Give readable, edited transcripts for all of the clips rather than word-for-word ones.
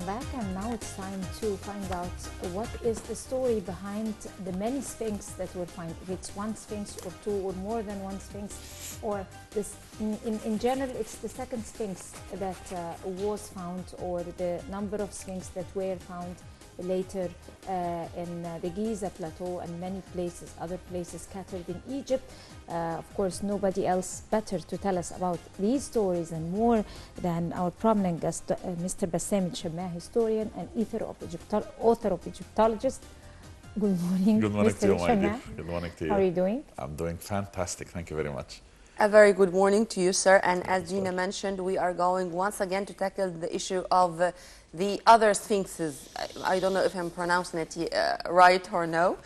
welcome back, and now it's time to find out what is the story behind the many sphinx that we'll find. If it's one sphinx or two or more than one sphinx, or this in general it's the second sphinx that was found, or the number of sphinx that were found later in the Giza plateau and many places, other places scattered in Egypt. Of course, nobody else better to tell us about these stories and more than our prominent guest, Mr. Bassam, Shammaa, historian and author of Egyptologist. Good morning, Good morning Mr. to you, my dear. Shammaa. Good morning to you. How are you doing? I'm doing fantastic. Thank you very much. A very good morning to you, sir. And as Gina mentioned, we are going once again to tackle the issue of the other sphinxes. I don't know if I'm pronouncing it right or no.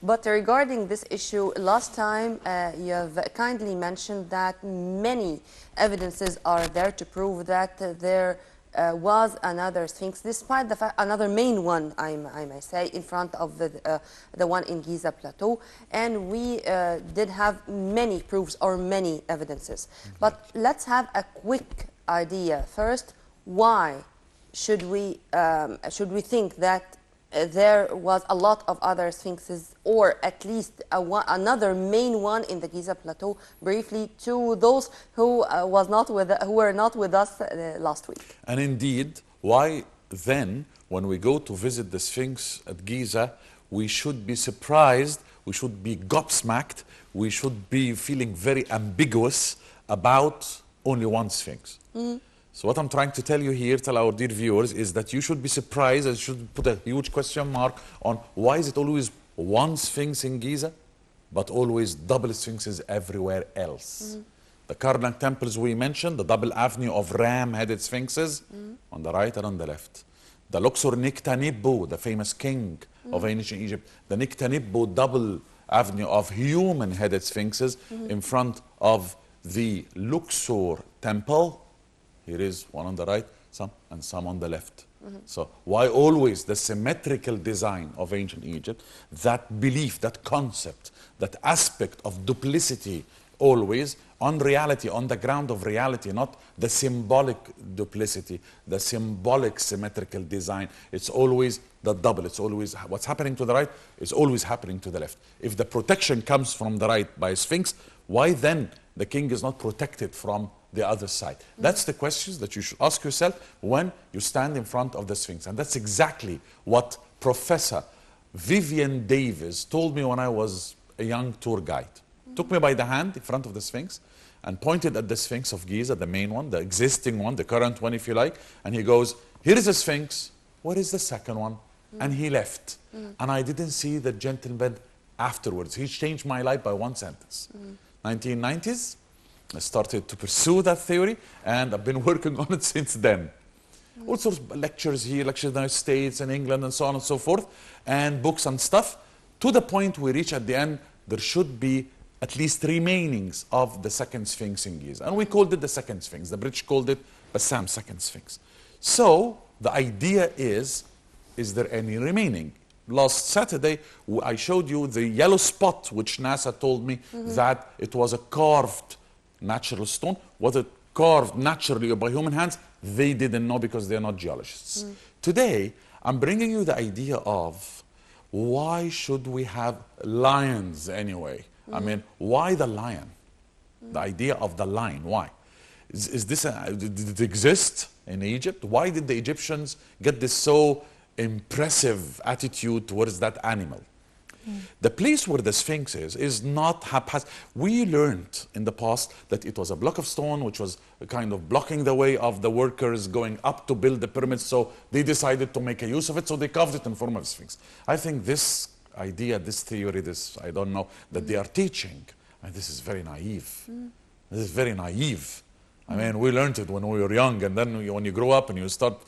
But regarding this issue, last time you have kindly mentioned that many evidences are there to prove that there was another sphinx, despite the fact, another main one, I may say, in front of the one in Giza Plateau. And we did have many proofs or many evidences. But let's have a quick idea first. Why should we think that there was a lot of other sphinxes, or at least another main one in the Giza Plateau? Briefly, to those who were not with us last week. And indeed, why then, when we go to visit the Sphinx at Giza, we should be surprised, we should be gobsmacked, we should be feeling very ambiguous about only one Sphinx. So what I'm trying to tell you here, tell our dear viewers, is that you should be surprised and should put a huge question mark on why is it always one Sphinx in Giza, but always double Sphinxes everywhere else. The Karnak temples we mentioned, the double avenue of ram-headed Sphinxes on the right and on the left. The Luxor Nikta-Nibbu, the famous king of ancient Egypt, the Nikta-Nibbu double avenue of human-headed Sphinxes in front of the Luxor temple. Here is one on the right, some on the left. So why always the symmetrical design of ancient Egypt, that belief, that concept, that aspect of duplicity always on reality, on the ground of reality, not the symbolic duplicity, the symbolic symmetrical design. It's always the double. It's always what's happening to the right is always happening to the left. If the protection comes from the right by a Sphinx, why then the king is not protected from the other side? That's the questions that you should ask yourself when you stand in front of the Sphinx. And that's exactly what Professor Vivian Davis told me when I was a young tour guide. Took me by the hand in front of the Sphinx and pointed at the Sphinx of Giza, the main one, the existing one, the current one, if you like. And he goes, here is the Sphinx. Where is the second one? And he left. And I didn't see the gentleman afterwards. He changed my life by one sentence. 1990s. I started to pursue that theory, and I've been working on it since then. All sorts of lectures here, lectures in the United States and England and so on and so forth, and books and stuff, to the point we reach at the end, there should be at least remainings of the second Sphinx in Giza. And we called it the second Sphinx. The British called it Bassam second Sphinx. So the idea is there any remaining? Last Saturday, I showed you the yellow spot, which NASA told me that it was a carved natural stone. Was it carved naturally or by human hands? They didn't know because they're not geologists. Today, I'm bringing you the idea of why should we have lions anyway? I mean, why the lion? The idea of the lion, why? Is this, did it exist in Egypt? Why did the Egyptians get this so impressive attitude towards that animal? The place where the Sphinx is not haphazard. We learned in the past that it was a block of stone which was kind of blocking the way of the workers going up to build the pyramids, so they decided to make a use of it, so they carved it in form of a Sphinx. I think this idea, this theory, this, I don't know, that they are teaching, and this is very naive. This is very naive. I mean, we learned it when we were young, and then when you grow up and you start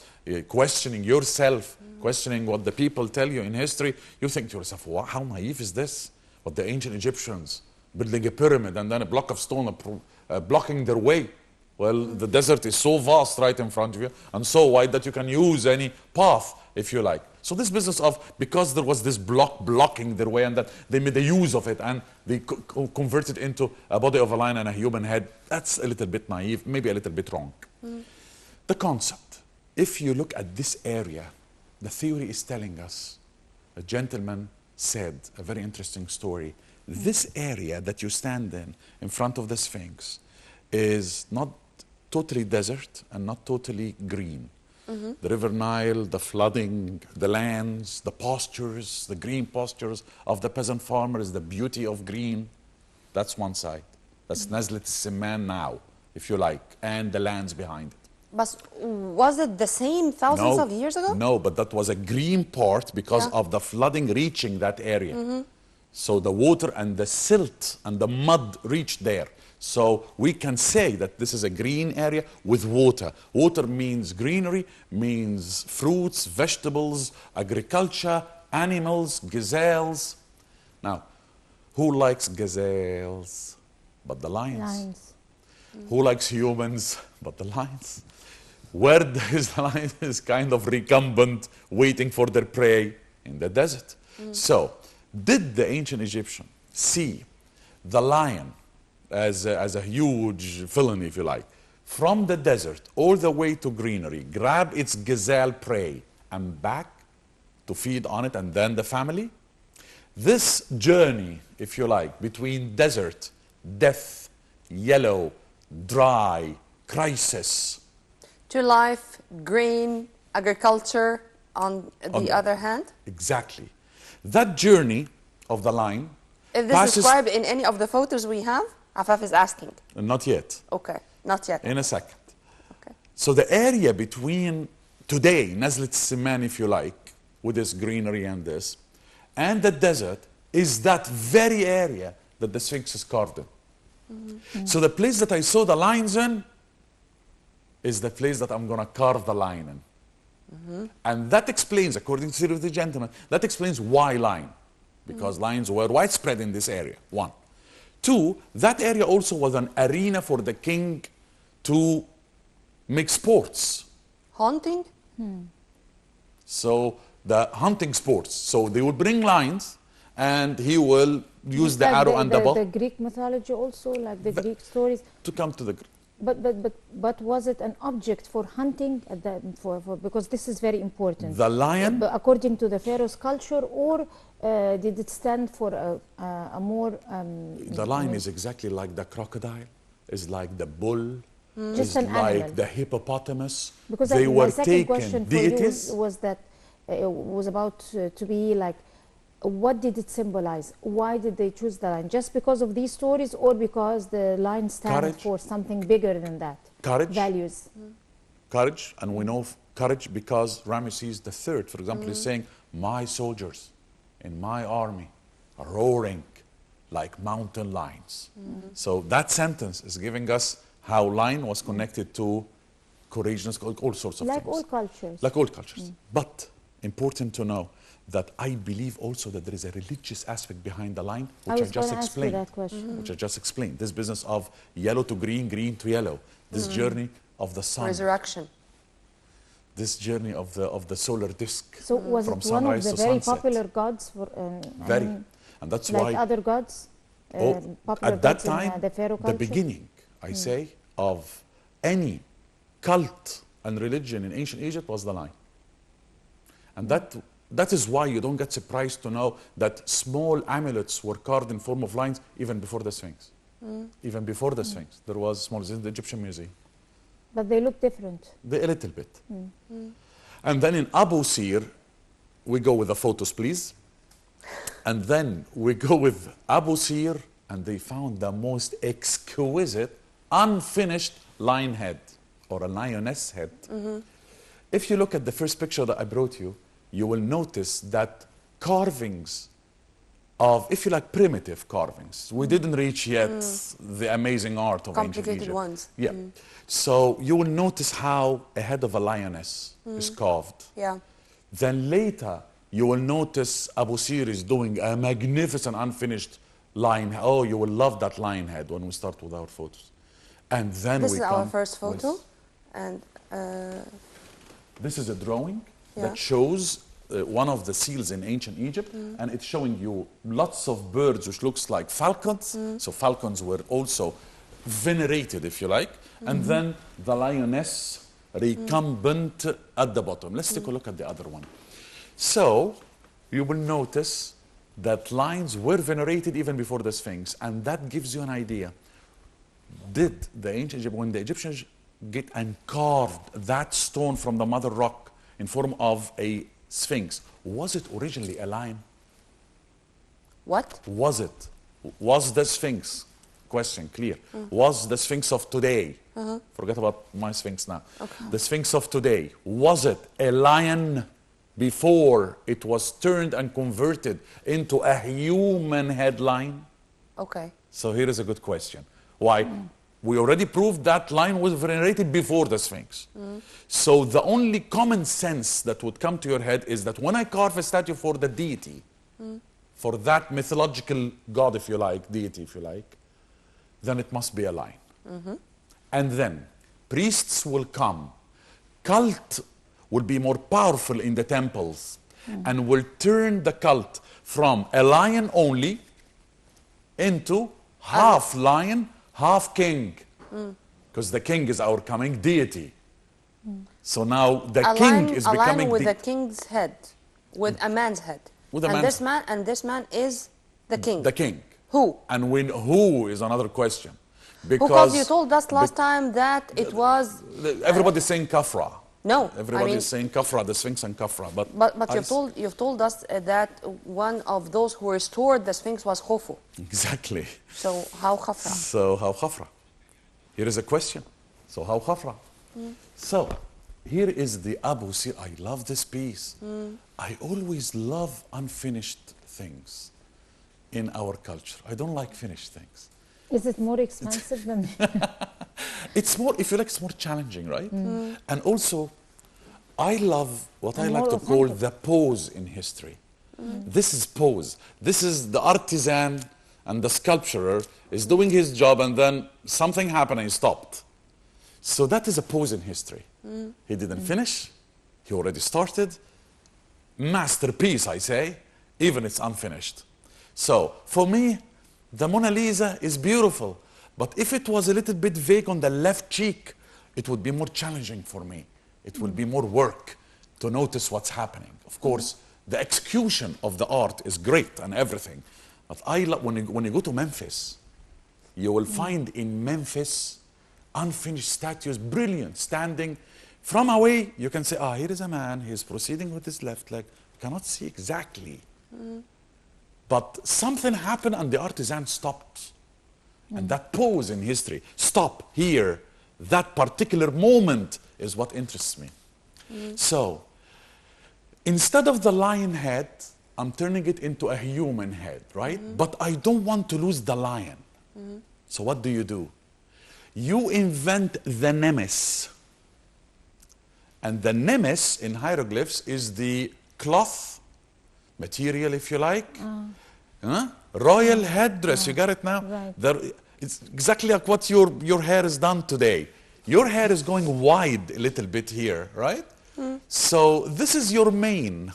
questioning yourself, questioning what the people tell you in history, you think to yourself, wow, how naive is this? What the ancient Egyptians, building a pyramid and then a block of stone blocking their way. Well, the desert is so vast right in front of you and so wide that you can use any path if you like. So this business of, because there was this block blocking their way and that they made a use of it and they converted into a body of a lion and a human head, that's a little bit naive, maybe a little bit wrong. The concept. if you look at this area, the theory is telling us, a gentleman said a very interesting story. This area that you stand in front of the Sphinx, is not totally desert and not totally green. The River Nile, the flooding, the lands, the pastures, the green pastures of the peasant farmers, the beauty of green, that's one side. That's Nazlet Simman now, if you like, and the lands behind it. But was it the same thousands of years ago? No, but that was a green part because Yeah. of the flooding reaching that area. So the water and the silt and the mud reached there. So we can say that this is a green area with water. Water means greenery, means fruits, vegetables, agriculture, animals, gazelles. Now, who likes gazelles? But the lions. Lions. Who likes humans? But the lions. Where is the lion is kind of recumbent, waiting for their prey in the desert. So, did the ancient Egyptian see the lion as a huge villain, if you like, from the desert all the way to greenery, grab its gazelle prey and back to feed on it, and then the family? This journey, if you like, between desert, death, yellow, dry, crisis, To life, green, agriculture on the other hand. exactly. That journey of the lion Is this passes... described in any of the photos we have? Afaf is asking. Not yet. Okay, not yet. In a second. Okay. So the area between today, Nazlet Simman, if you like, with this greenery and this, and the desert, is that very area that the Sphinx is carved in. So the place that I saw the lions in is the place that I'm going to carve the lion in. And that explains, according to the theory of the gentleman, that explains why lion. Because lions were widespread in this area, one. Two, that area also was an arena for the king to make sports. Haunting? So the hunting sports. So they will bring lions and he will use the Like arrow and the bow the Greek mythology also, like the Greek stories. to come to the... But was it an object for hunting at the, for because this is very important. The lion, But according to the pharaoh's culture, or did it stand for a more the lion is exactly like the crocodile, is like the bull, Just is an like animal. the hippopotamus. because They my were second question taken for you deities. was that was about to be like, what did it symbolize? Why did they choose the lion? Just because of these stories, or because the lion stands Courage. for something bigger than that? Courage. Values. Courage, and we know courage because Ramesses III, for example, is saying, my soldiers in my army are roaring like mountain lions. So that sentence is giving us how lion was connected to courageousness, all sorts of Like things. all cultures. Like all cultures. But important to know that I believe also that there is a religious aspect behind the lion, I which I, was just going to ask you explained. that question. Which I just explained. This business of yellow to green, green to yellow. This journey of the sun. Resurrection. This journey of the solar disk. So was from it one of sunrise the to very sunset. popular gods? For, Very. I mean, And that's like why other gods? Popular at that gods in, time, the pharaoh the culture? beginning, I say, of any cult and religion in ancient Egypt was the lion. And that is why you don't get surprised to know that small amulets were carved in form of lions even before the Sphinx. Even before the Sphinx, there was small in the Egyptian Museum. But they look different. A little bit. And then in Abu Sir, we go with the photos, please. And then we go with Abu Sir, and they found the most exquisite, unfinished lion head, or a lioness head. If you look at the first picture that I brought you, you will notice that carvings of, if you like, primitive carvings. We didn't reach yet the amazing art of ancient Complicated Egypt. ones. Yeah. So you will notice how a head of a lioness is carved. Yeah. Then later, you will notice Abu Sir is doing a magnificent unfinished lion. Oh, you will love that lion head when we start with our photos. And then This we is come our first photo. with- And This is a drawing Yeah. that shows one of the seals in ancient Egypt, and it's showing you lots of birds which looks like falcons. So falcons were also venerated, if you like. And then the lioness recumbent at the bottom. Let's take a look at the other one. So you will notice that lions were venerated even before the Sphinx, and that gives you an idea. Did the ancient Egypt, when the Egyptians get and carved that stone from the mother rock in form of a Sphinx, was it originally a lion? What? Was it? Was the Sphinx, question clear, was the Sphinx of today, forget about my Sphinx now, the Sphinx of today, was it a lion before it was turned and converted into a human head lion? Okay. So here is a good question. Why? We already proved that lion was venerated before the Sphinx. So the only common sense that would come to your head is that when I carve a statue for the deity, for that mythological god, if you like, deity, if you like, then it must be a lion. And then priests will come, cult will be more powerful in the temples, and will turn the cult from a lion only into half lion, half king, because the king is our coming deity. So now the king is becoming a lion with a king's head, with a man's head. With a and man's this man is the king. The king. Who? And when who is another question. Because you told us last time that it was... Everybody's saying Khafra. No, Everybody's saying Khafra, the Sphinx and Khafra. But you've told us that one of those who restored the Sphinx was Khufu. Exactly. So how Khafra? So how Khafra? Here is a question. So how Khafra? So here is the Abu Sir. I love this piece. I always love unfinished things in our culture. I don't like finished things. Is it more expensive than... It's more, if you like, it's more challenging, right? And also, I love what I like to call the pose in history. This is pose. This is the artisan and the sculpturer is doing his job, and then something happened and he stopped. So that is a pose in history. He didn't finish. He already started. Masterpiece, I say, even it's unfinished. So for me, the Mona Lisa is beautiful, but if it was a little bit vague on the left cheek, it would be more challenging for me. It will be more work to notice what's happening. Of course, the execution of the art is great and everything, but when you go to Memphis, you will find in Memphis unfinished statues, brilliant, standing from away. You can say, here is a man, he's proceeding with his left leg. You cannot see exactly. But something happened and the artisan stopped. And that pose in history, stop here, that particular moment is what interests me. So, instead of the lion head, I'm turning it into a human head, right? But I don't want to lose the lion. So what do? You invent the nemes. And the nemes in hieroglyphs is the cloth material, if you like. Royal headdress, you got it now? Right. It's exactly like what your hair is done today. Your hair is going wide a little bit here, right? So this is your mane.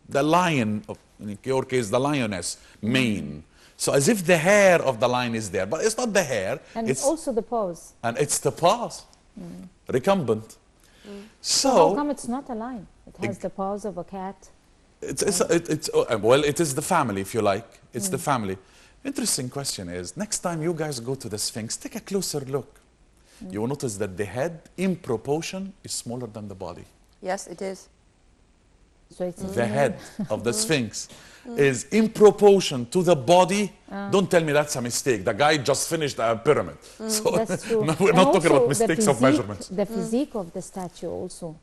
The lion, in your case, the lioness, mane. So as if the hair of the lion is there, but it's not the hair. And it's also the pose. And it's the pose. Recumbent. So how come it's not a lion? It has the pose of a cat. Well, it is the family, if you like. It's the family. Interesting question is, next time you guys go to the Sphinx, take a closer look. You will notice that the head, in proportion, is smaller than the body. Yes, it is. So it's The head of the Sphinx is in proportion to the body. Don't tell me that's a mistake. The guy just finished a pyramid. So that's true. we're not talking about mistakes of measurements. The physique of the statue also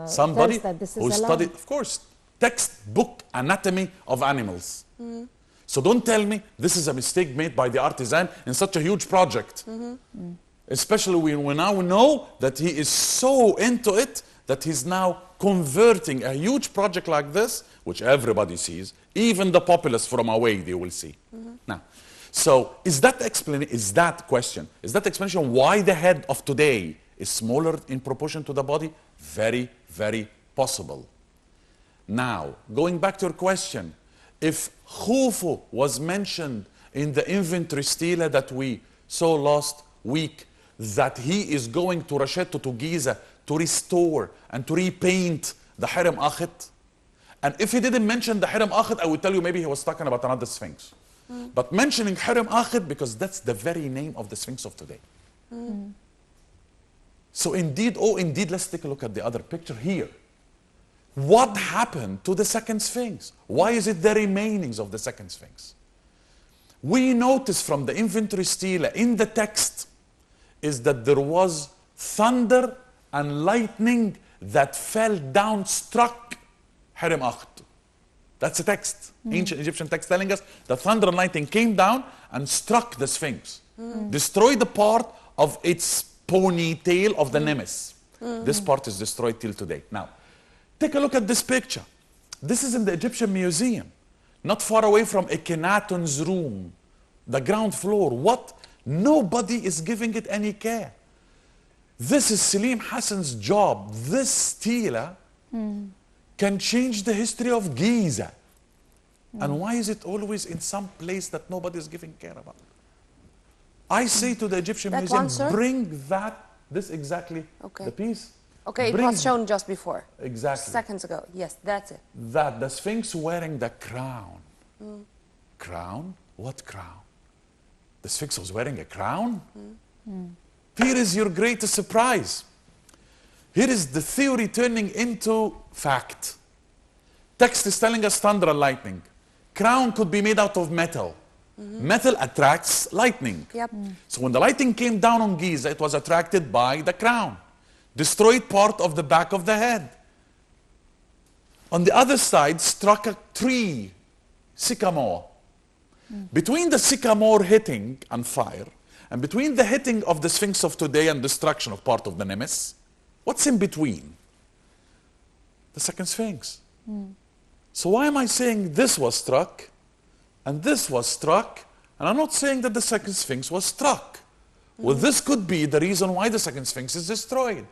Somebody tells that this is who a studied, of course, textbook anatomy of animals. So don't tell me this is a mistake made by the artisan in such a huge project. Especially when we now know that he is so into it that he's now converting a huge project like this, which everybody sees, even the populace from away they will see. Now, so is that explanation why the head of today is smaller in proportion to the body? Very, very possible. Now, going back to your question, if Khufu was mentioned in the inventory stela that we saw last week, that he is going to Rashetto, to Giza, to restore and to repaint the Hiram Akhet? And if he didn't mention the Hiram Akhet, I would tell you maybe he was talking about another Sphinx. But mentioning Hiram Akhet, because that's the very name of the Sphinx of today. So indeed, oh indeed, let's take a look at the other picture here. What happened to the second Sphinx? Why is it the remainings of the second Sphinx? We notice from the inventory stela in the text is that there was thunder and lightning that fell down, struck Hiram Akhet. That's a text, ancient Egyptian text telling us the thunder and lightning came down and struck the Sphinx, destroyed the part of its ponytail of the Nemes. This part is destroyed till today. Now, take a look at this picture. This is in the Egyptian Museum, not far away from Akhenaten's room, the ground floor. What? Nobody is giving it any care. This is Selim Hassan's job. This stela can change the history of Giza. And why is it always in some place that nobody is giving care about? I say to the Egyptian That Museum, one, sir? bring this exactly, the piece. Okay, Bring it was shown just before. Exactly. Seconds ago. Yes, that's it. That the Sphinx wearing the crown. Crown? What crown? The Sphinx was wearing a crown? Here is your greatest surprise. Here is the theory turning into fact. Text is telling us thunder and lightning. Crown could be made out of metal. Metal attracts lightning. Yep. So when the lightning came down on Giza, it was attracted by the crown. Destroyed part of the back of the head. On the other side, struck a tree, sycamore. Between the sycamore hitting and fire, and between the hitting of the Sphinx of today and destruction of part of the Nemes, what's in between? The second Sphinx. So why am I saying this was struck and this was struck, and I'm not saying that the second Sphinx was struck? Well, this could be the reason why the second Sphinx is destroyed.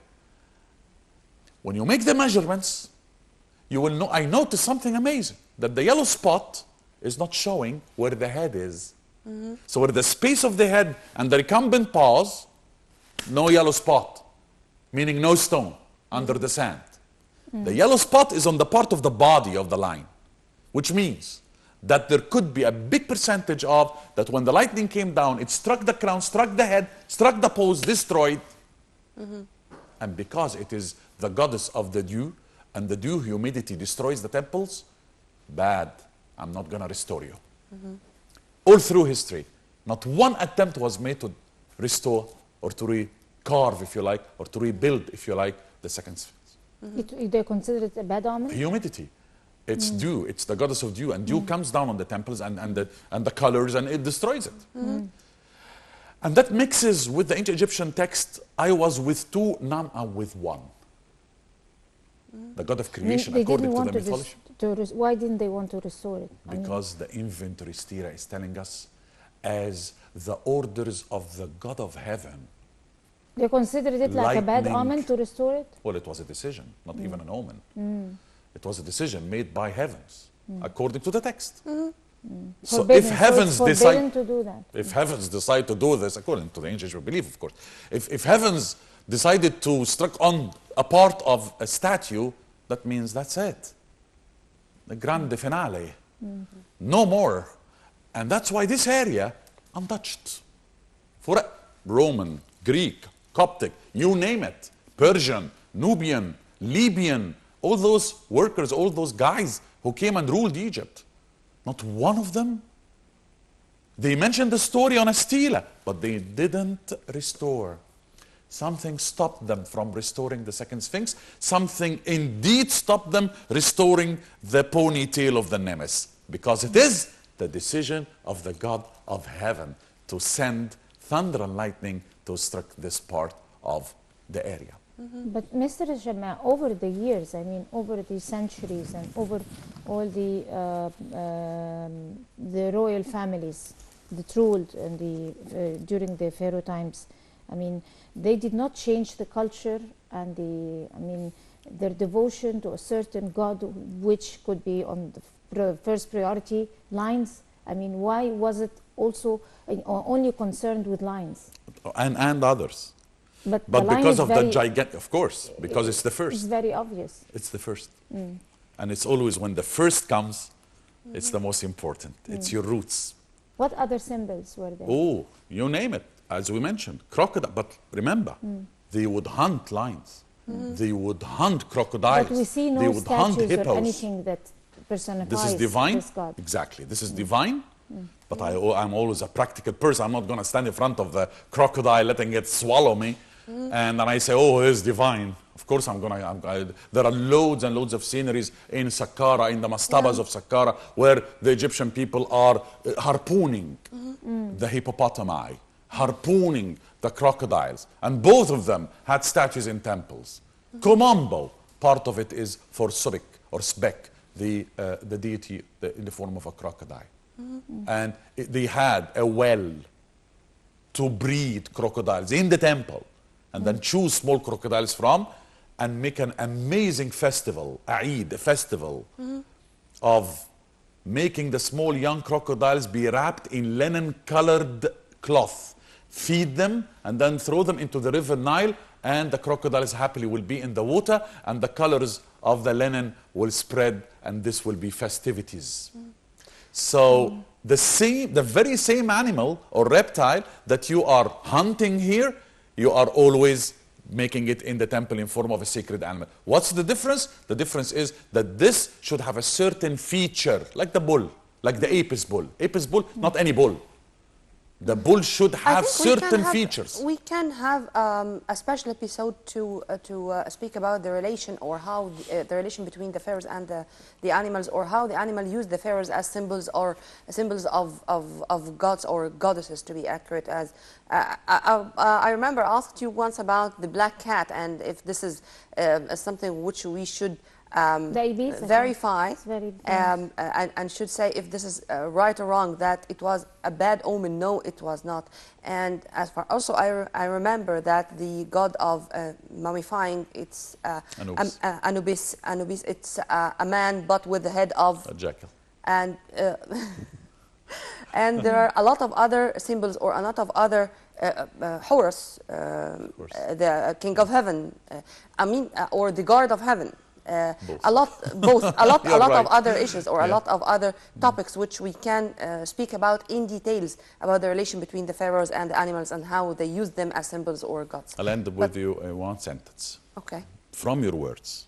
When you make the measurements, you will know. I noticed something amazing, that the yellow spot is not showing where the head is. So where the space of the head and the recumbent paws, no yellow spot, meaning no stone under the sand. The yellow spot is on the part of the body of the lion, which means that there could be a big percentage of that when the lightning came down, it struck the crown, struck the head, struck the paws, destroyed. And because it is the goddess of the dew, and the dew humidity destroys the temples, bad, I'm not going to restore you. All through history, not one attempt was made to restore or to recarve, if you like, or to rebuild, if you like, the second Sphinx. They consider it a bad omen? Humidity. It's dew. It's the goddess of dew. And dew comes down on the temples and the colors, and it destroys it. And that mixes with the ancient Egyptian text, I was with two, now I'm with one. The god of creation, They according didn't to want the mythology. why didn't they want to restore it? Because the inventory stira is telling us as the orders of the God of heaven. They considered it like a bad Lightning. omen to restore it? Well, it was a decision, not even an omen. It was a decision made by heavens, according to the text. So Forbidden, if heavens so it's forbidden decide, to do that. if heavens decide to do this, according to the ancient Jewish belief, of course, if heavens decided to struck on a part of a statue, that means that's it. The grande finale. No more. And that's why this area, untouched. For Roman, Greek, Coptic, you name it, Persian, Nubian, Libyan, all those workers, all those guys who came and ruled Egypt, not one of them. They mentioned the story on a stela, but they didn't restore. Something stopped them from restoring the second Sphinx. Something indeed stopped them restoring the ponytail of the Nemes, because it is the decision of the God of heaven to send thunder and lightning to strike this part of the area. But Mr. Shammaa, over the years, I mean, over the centuries and over all the royal families that ruled in during the Pharaoh times, I mean, they did not change the culture and their devotion to a certain god, which could be on the first priority lines. I mean, why was it also only concerned with lines? And others. But the But lion because is of the very, gigantic, of course, because it's the it's first. very obvious. It's the first. And it's always when the first comes, it's the most important. It's your roots. What other symbols were there? Oh, you name it. As we mentioned, crocodile. But remember, they would hunt lions. They would hunt crocodiles. But we see They no would hunt statues hippos. or anything that personifies This is divine. this god. Exactly. This is divine. But I'm always a practical person. I'm not going to stand in front of the crocodile, letting it swallow me. And then I say, oh, it's divine. Of course, there are loads and loads of sceneries in Saqqara, in the mastabas of Saqqara, where the Egyptian people are harpooning the hippopotami, harpooning the crocodiles. And both of them had statues in temples. Komombo, part of it is for Surik or Spek, the deity in the form of a crocodile. And they had a well to breed crocodiles in the temple, and then choose small crocodiles from, and make an amazing festival, Eid, a festival of making the small young crocodiles be wrapped in linen-colored cloth, feed them, and then throw them into the river Nile, and the crocodiles happily will be in the water, and the colors of the linen will spread, and this will be festivities. So the very same animal or reptile that you are hunting here, you are always making it in the temple in form of a sacred animal. What's the difference? The difference is that this should have a certain feature, like the bull, like the Apis bull. Apis bull, not any bull. The bull should have certain features. We can have a special episode to speak about the relation, or how the relation between the pharaohs and the animals, or how the animal used the pharaohs as symbols, or symbols of gods or goddesses, to be accurate. As I remember asked you once about the black cat, and if this is something which we should verify and should say if this is right or wrong, that it was a bad omen. No, it was not. And as far also I remember that the god of mummifying, it's Anubis. It's a man but with the head of a jackal. And and there are a lot of other symbols, or a lot of other Horus, the king of heaven, or the guard of heaven. A lot of other issues, or a lot of other topics which we can speak about in details, about the relation between the pharaohs and the animals, and how they use them as symbols or gods. I'll end with you in one sentence. Okay. From your words,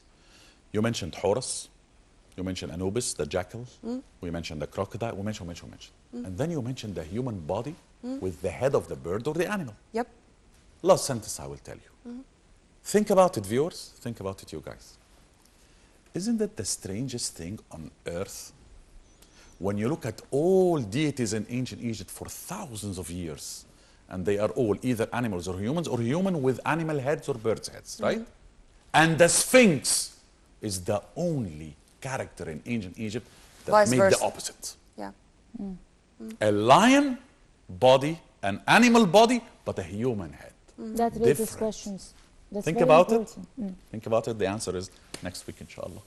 you mentioned Horus, you mentioned Anubis, the jackal, we mentioned the crocodile, we mentioned. And then you mentioned the human body with the head of the bird or the animal. Yep. Last sentence I will tell you. Think about it, viewers. Think about it, you guys. Isn't it the strangest thing on earth when you look at all deities in ancient Egypt for thousands of years, and they are all either animals or human with animal heads or birds' heads, right? And the Sphinx is the only character in ancient Egypt that made the opposite. Yeah. A lion body, an animal body, but a human head. That raises questions. That's Think very about important. it. Think about it. The answer is next week, inshallah.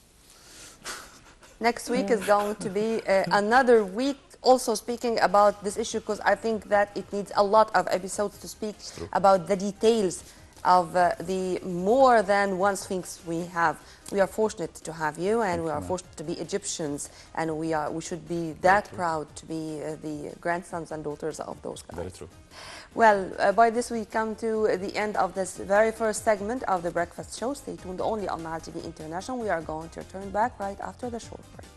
Next week is going to be another week also speaking about this issue, because I think that it needs a lot of episodes to speak about the details of the more than one Sphinx we have. We are fortunate to have you, and we are fortunate to be Egyptians, and we should be that proud to be the grandsons and daughters of those guys. Very true. Well, by this we come to the end of this very first segment of the Breakfast Show. Stay tuned only on Nile TV International. We are going to return back right after the short break.